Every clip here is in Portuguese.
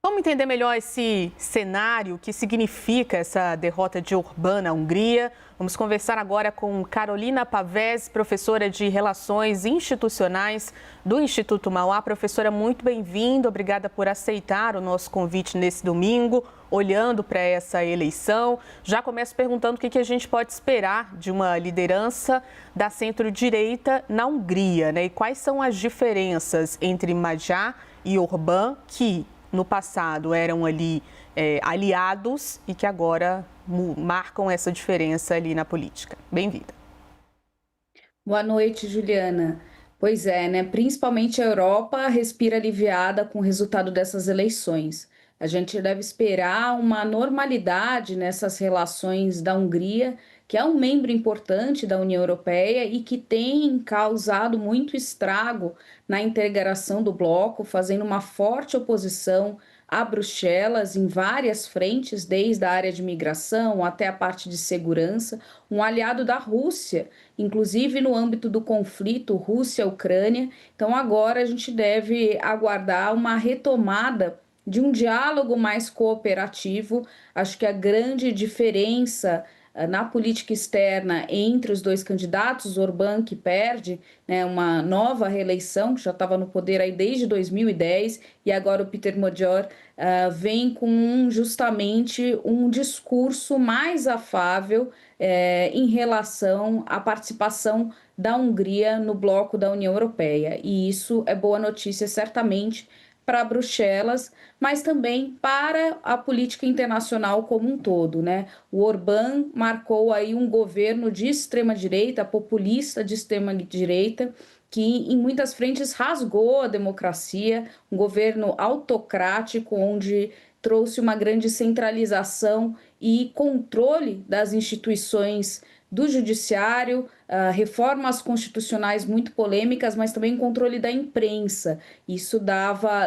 Vamos entender melhor esse cenário, o que significa essa derrota de Orbán na Hungria. Vamos conversar agora com Carolina Pavés, professora de Relações Institucionais do Instituto Mauá. Professora, muito bem-vinda, obrigada por aceitar o nosso convite nesse domingo, olhando para essa eleição. Já começo perguntando o que a gente pode esperar de uma liderança da centro-direita na Hungria, né? E quais são as diferenças entre Magyar e Orbán, que no passado eram ali aliados e que agora marcam essa diferença ali na política. Bem-vinda. Boa noite, Juliana. Pois é, né? Principalmente a Europa respira aliviada com o resultado dessas eleições. A gente deve esperar uma normalidade nessas relações da Hungria, que é um membro importante da União Europeia e que tem causado muito estrago na integração do bloco, fazendo uma forte oposição a Bruxelas em várias frentes, desde a área de migração até a parte de segurança, um aliado da Rússia, inclusive no âmbito do conflito Rússia-Ucrânia. Então, agora a gente deve aguardar uma retomada de um diálogo mais cooperativo. Acho que a grande diferença na política externa entre os dois candidatos, Orbán que perde, né, uma nova reeleição, que já estava no poder aí desde 2010, e agora o Peter Magyar vem com justamente um discurso mais afável em relação à participação da Hungria no bloco da União Europeia. E isso é boa notícia, certamente, para Bruxelas, mas também para a política internacional como um todo, né? O Orbán marcou aí um governo de extrema-direita, populista de extrema-direita, que em muitas frentes rasgou a democracia, um governo autocrático, onde trouxe uma grande centralização e controle das instituições do judiciário, reformas constitucionais muito polêmicas, mas também controle da imprensa. Isso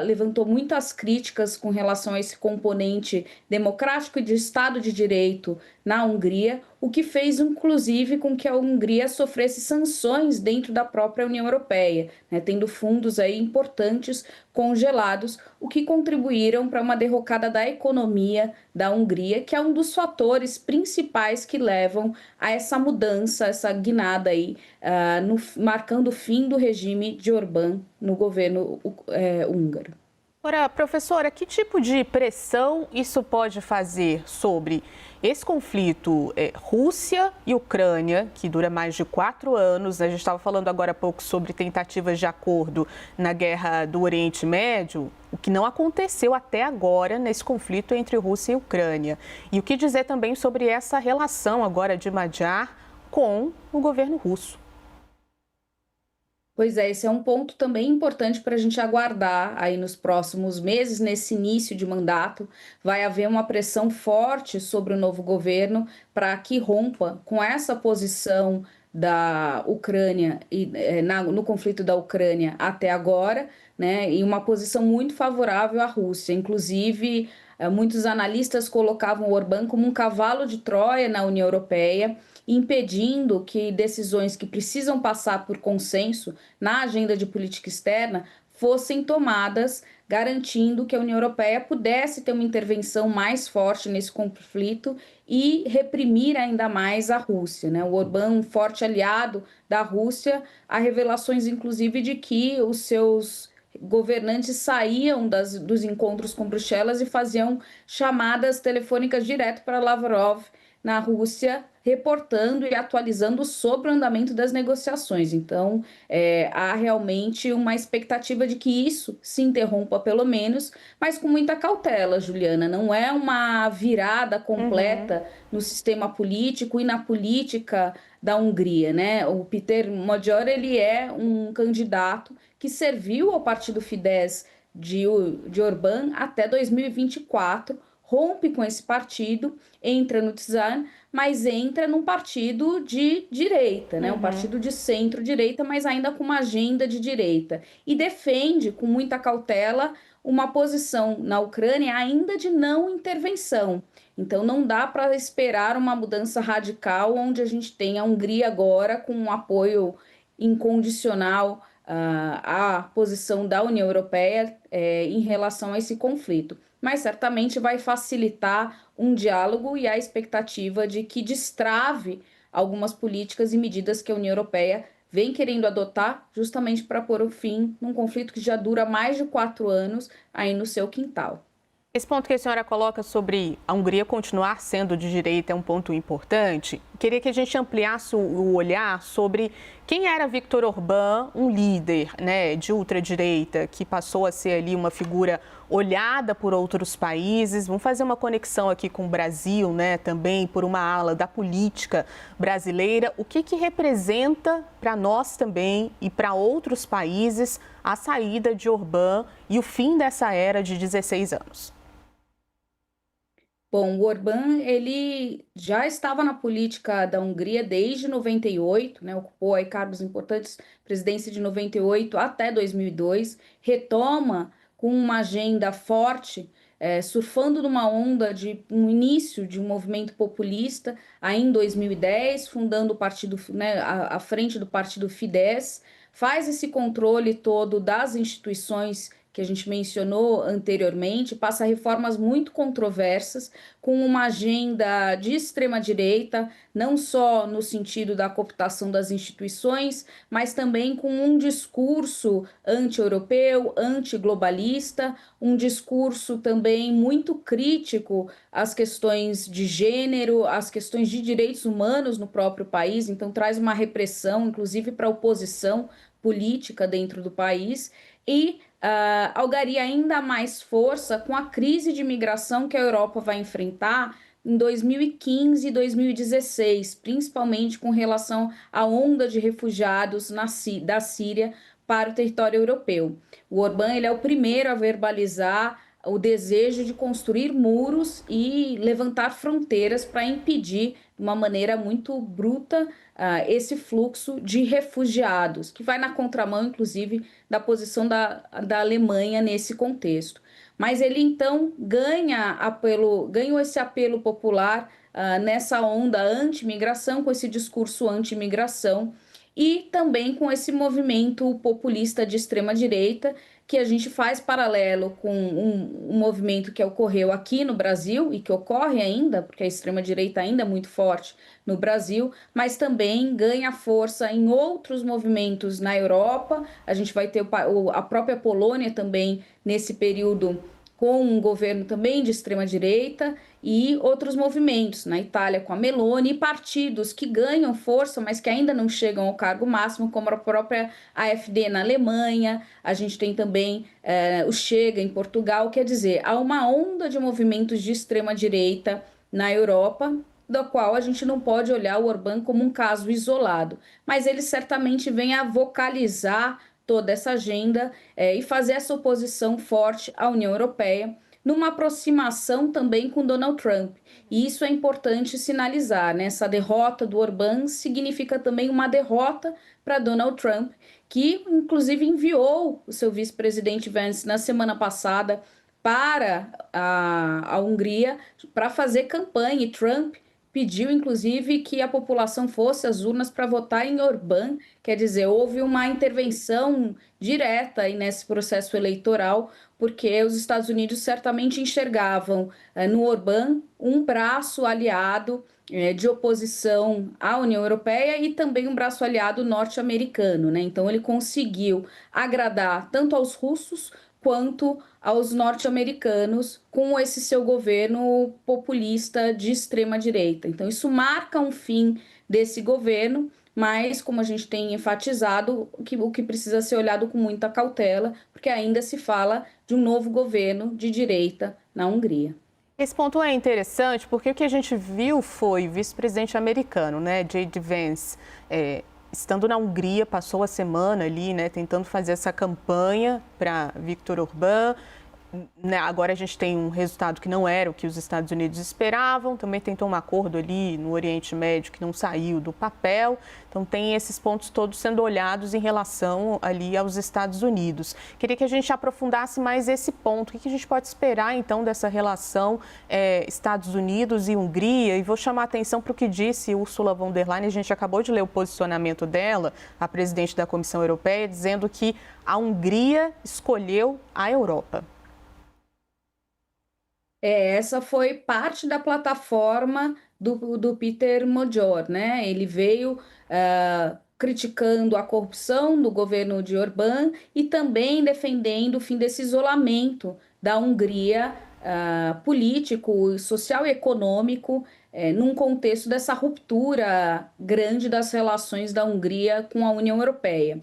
levantou muitas críticas com relação a esse componente democrático e de Estado de Direito na Hungria, o que fez, inclusive, com que a Hungria sofresse sanções dentro da própria União Europeia, né, tendo fundos aí importantes congelados, o que contribuíram para uma derrocada da economia da Hungria, que é um dos fatores principais que levam a essa mudança, essa guinada aí, marcando o fim do regime de Orbán no governo húngaro. Ora, professora, que tipo de pressão isso pode fazer sobre esse conflito Rússia e Ucrânia, que dura mais de 4 anos? A gente estava falando agora há pouco sobre tentativas de acordo na guerra do Oriente Médio, o que não aconteceu até agora nesse conflito entre Rússia e Ucrânia. E o que dizer também sobre essa relação agora de Magyar com o governo russo? Pois é, esse é um ponto também importante para a gente aguardar aí nos próximos meses, nesse início de mandato. Vai haver uma pressão forte sobre o novo governo para que rompa com essa posição da Ucrânia e no conflito da Ucrânia até agora, né? E uma posição muito favorável à Rússia. Inclusive, muitos analistas colocavam o Orbán como um cavalo de Troia na União Europeia, impedindo que decisões que precisam passar por consenso na agenda de política externa fossem tomadas, garantindo que a União Europeia pudesse ter uma intervenção mais forte nesse conflito e reprimir ainda mais a Rússia, né? O Orbán, um forte aliado da Rússia, há revelações inclusive de que os seus governantes saíam dos encontros com Bruxelas e faziam chamadas telefônicas direto para Lavrov na Rússia, reportando e atualizando sobre o andamento das negociações. Então, há realmente uma expectativa de que isso se interrompa, pelo menos, mas com muita cautela, Juliana. Não é uma virada completa no sistema político e na política da Hungria, né? O Peter Magyar, ele é um candidato que serviu ao partido Fidesz de Orbán até 2024, rompe com esse partido, entra no TSAN, mas entra num partido de direita, né? Um partido de centro-direita, mas ainda com uma agenda de direita. E defende, com muita cautela, uma posição na Ucrânia ainda de não intervenção. Então, não dá para esperar uma mudança radical, onde a gente tem a Hungria agora com um apoio incondicional a posição da União Europeia em relação a esse conflito. Mas certamente vai facilitar um diálogo e a expectativa de que destrave algumas políticas e medidas que a União Europeia vem querendo adotar justamente para pôr o fim num conflito que já dura mais de 4 anos aí no seu quintal. Esse ponto que a senhora coloca sobre a Hungria continuar sendo de direita é um ponto importante. Queria que a gente ampliasse o olhar sobre quem era Viktor Orbán, um líder, né, de ultradireita, que passou a ser ali uma figura olhada por outros países. Vamos fazer uma conexão aqui com o Brasil, né, também por uma ala da política brasileira. O que representa para nós também e para outros países a saída de Orbán e o fim dessa era de 16 anos? Bom, o Orbán, ele já estava na política da Hungria desde 98, né? Ocupou aí cargos importantes, presidência de 98 até 2002, retoma com uma agenda forte, surfando numa onda de um início de um movimento populista, aí em 2010, fundando o partido, né, à frente do partido Fidesz, faz esse controle todo das instituições que a gente mencionou anteriormente, passa reformas muito controversas, com uma agenda de extrema-direita, não só no sentido da cooptação das instituições, mas também com um discurso anti-europeu, anti-globalista, um discurso também muito crítico às questões de gênero, às questões de direitos humanos no próprio país, então traz uma repressão, inclusive para a oposição política dentro do país, e algaria ainda mais força com a crise de imigração que a Europa vai enfrentar em 2015 e 2016, principalmente com relação à onda de refugiados da Síria para o território europeu. O Orbán, ele é o primeiro a verbalizar o desejo de construir muros e levantar fronteiras para impedir, de uma maneira muito bruta, esse fluxo de refugiados, que vai na contramão, inclusive, da posição da Alemanha nesse contexto. Mas ele, então, ganhou esse apelo popular nessa onda anti-imigração, com esse discurso anti-imigração, e também com esse movimento populista de extrema-direita, que a gente faz paralelo com um movimento que ocorreu aqui no Brasil e que ocorre ainda, porque a extrema-direita ainda é muito forte no Brasil, mas também ganha força em outros movimentos na Europa. A gente vai ter a própria Polônia também nesse período com um governo também de extrema-direita e outros movimentos, na Itália com a Meloni, e partidos que ganham força, mas que ainda não chegam ao cargo máximo, como a própria AfD na Alemanha. A gente tem também o Chega em Portugal. Quer dizer, há uma onda de movimentos de extrema-direita na Europa, da qual a gente não pode olhar o Orbán como um caso isolado, mas ele certamente vem a vocalizar toda essa agenda e fazer essa oposição forte à União Europeia, numa aproximação também com Donald Trump. E isso é importante sinalizar, né? Essa derrota do Orbán significa também uma derrota para Donald Trump, que inclusive enviou o seu vice-presidente Vance na semana passada para a Hungria para fazer campanha, e Trump pediu, inclusive, que a população fosse às urnas para votar em Orbán. Quer dizer, houve uma intervenção direta aí nesse processo eleitoral, porque os Estados Unidos certamente enxergavam no Orbán um braço aliado de oposição à União Europeia e também um braço aliado norte-americano, né? Então ele conseguiu agradar tanto aos russos quanto aos norte-americanos com esse seu governo populista de extrema-direita. Então isso marca um fim desse governo, mas, como a gente tem enfatizado, o que precisa ser olhado com muita cautela, porque ainda se fala de um novo governo de direita na Hungria. Esse ponto é interessante porque o que a gente viu foi o vice-presidente americano, né, J.D. Vance, estando na Hungria, passou a semana ali, né, tentando fazer essa campanha para Viktor Orbán. né, agora a gente tem um resultado que não era o que os Estados Unidos esperavam, também tentou um acordo ali no Oriente Médio que não saiu do papel, então tem esses pontos todos sendo olhados em relação ali aos Estados Unidos. Queria que a gente aprofundasse mais esse ponto, o que a gente pode esperar então dessa relação Estados Unidos e Hungria, e vou chamar a atenção para o que disse Ursula von der Leyen, a gente acabou de ler o posicionamento dela, a presidente da Comissão Europeia, dizendo que a Hungria escolheu a Europa. Essa foi parte da plataforma do Peter Major, né? Ele veio criticando a corrupção do governo de Orbán e também defendendo o fim desse isolamento da Hungria político, social e econômico, num contexto dessa ruptura grande das relações da Hungria com a União Europeia.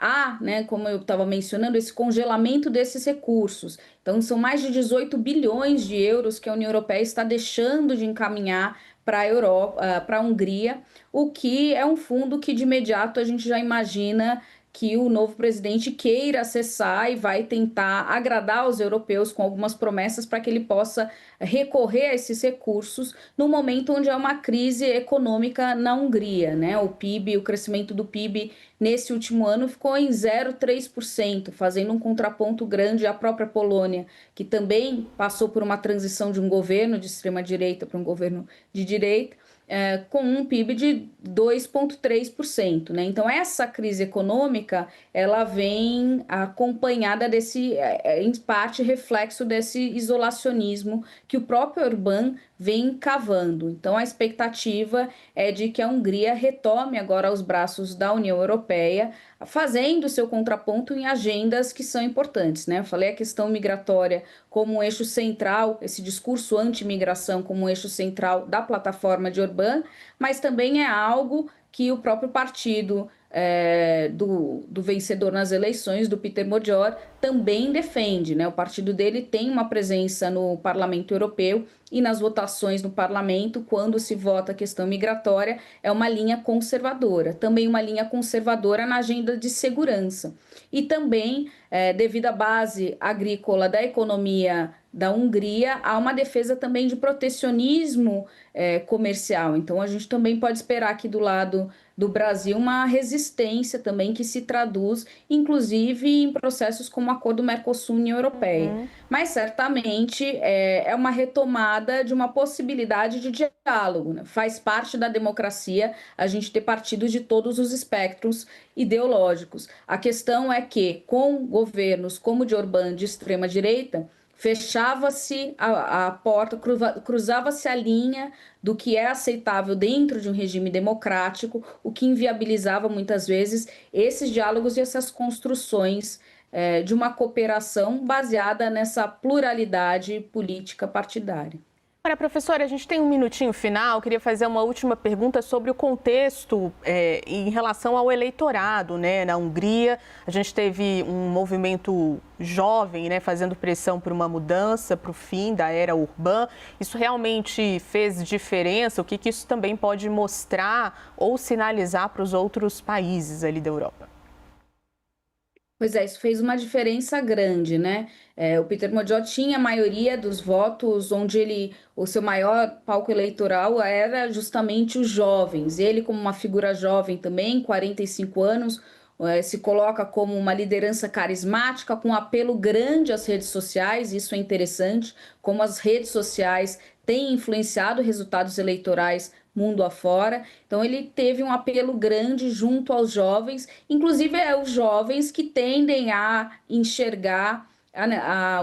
Há, né, como eu estava mencionando, esse congelamento desses recursos. Então, são mais de 18 bilhões de euros que a União Europeia está deixando de encaminhar para a Europa, para a Hungria, o que é um fundo que de imediato a gente já imagina que o novo presidente queira acessar e vai tentar agradar os europeus com algumas promessas para que ele possa recorrer a esses recursos no momento onde há uma crise econômica na Hungria, né? O PIB, o crescimento do PIB nesse último ano ficou em 0,3%, fazendo um contraponto grande à própria Polônia, que também passou por uma transição de um governo de extrema-direita para um governo de direita, com um PIB de 2,3%, né? Então, essa crise econômica, ela vem acompanhada desse, em parte, reflexo desse isolacionismo que o próprio Orbán vem cavando. Então, a expectativa é de que a Hungria retome agora aos braços da União Europeia, fazendo seu contraponto em agendas que são importantes, né? Eu falei a questão migratória como um eixo central, esse discurso anti-imigração como um eixo central da plataforma de Orbán, mas também é algo que o próprio partido do vencedor nas eleições, do Peter Major, também defende, né? O partido dele tem uma presença no Parlamento Europeu e nas votações no Parlamento, quando se vota a questão migratória, é uma linha conservadora, também uma linha conservadora na agenda de segurança. E também, devido à base agrícola da economia da Hungria, há uma defesa também de protecionismo comercial. Então, a gente também pode esperar aqui do lado do Brasil uma resistência também que se traduz, inclusive, em processos como o Acordo Mercosul-União Europeia. Mas, certamente, é uma retomada de uma possibilidade de diálogo, né? Faz parte da democracia a gente ter partidos de todos os espectros ideológicos. A questão é que, com governos como o de Orbán, de extrema-direita, fechava-se a porta, cruzava-se a linha do que é aceitável dentro de um regime democrático, o que inviabilizava muitas vezes esses diálogos e essas construções de uma cooperação baseada nessa pluralidade política partidária. Olha, professora, a gente tem um minutinho final. Queria fazer uma última pergunta sobre o contexto em relação ao eleitorado, né? Na Hungria, a gente teve um movimento jovem, né, fazendo pressão por uma mudança, para o fim da era Orbán. Isso realmente fez diferença? O que isso também pode mostrar ou sinalizar para os outros países ali da Europa? Pois é, isso fez uma diferença grande, né? O Peter Major tinha a maioria dos votos, onde o seu maior palco eleitoral era justamente os jovens. Ele, como uma figura jovem também, 45 anos, se coloca como uma liderança carismática, com apelo grande às redes sociais. Isso é interessante, como as redes sociais têm influenciado resultados eleitorais mundo afora. Então, ele teve um apelo grande junto aos jovens, inclusive os jovens que tendem a enxergar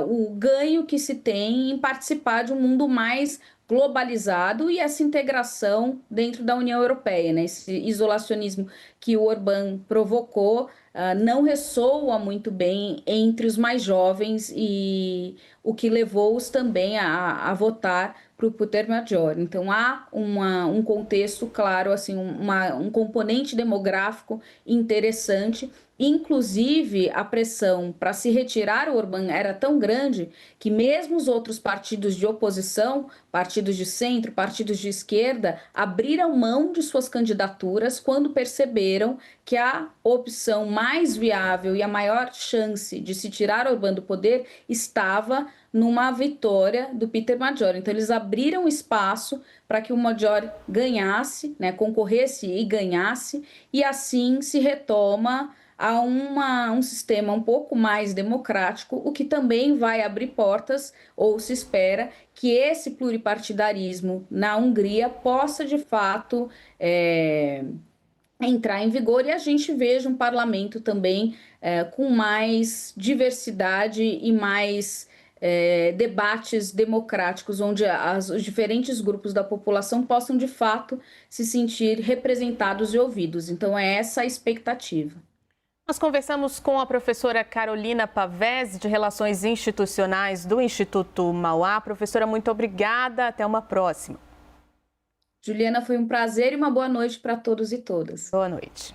o ganho que se tem em participar de um mundo mais globalizado e essa integração dentro da União Europeia, né? Esse isolacionismo que o Orbán provocou não ressoa muito bem entre os mais jovens e o que levou-os também a votar para o Peter Major. Então, há um contexto, claro, assim, um componente demográfico interessante Inclusive, a pressão para se retirar o Orbán era tão grande que mesmo os outros partidos de oposição, partidos de centro, partidos de esquerda, abriram mão de suas candidaturas quando perceberam que a opção mais viável e a maior chance de se tirar Orbán do poder estava numa vitória do Peter Major. Então, eles abriram espaço para que o Major ganhasse, né, concorresse e ganhasse, e assim se retoma a um sistema um pouco mais democrático, o que também vai abrir portas, ou se espera, que esse pluripartidarismo na Hungria possa, de fato, entrar em vigor e a gente veja um parlamento também com mais diversidade e mais debates democráticos, onde os diferentes grupos da população possam, de fato, se sentir representados e ouvidos. Então, é essa a expectativa. Nós conversamos com a professora Carolina Pavese, de Relações Institucionais do Instituto Mauá. Professora, muito obrigada. Até uma próxima. Juliana, foi um prazer e uma boa noite para todos e todas. Boa noite.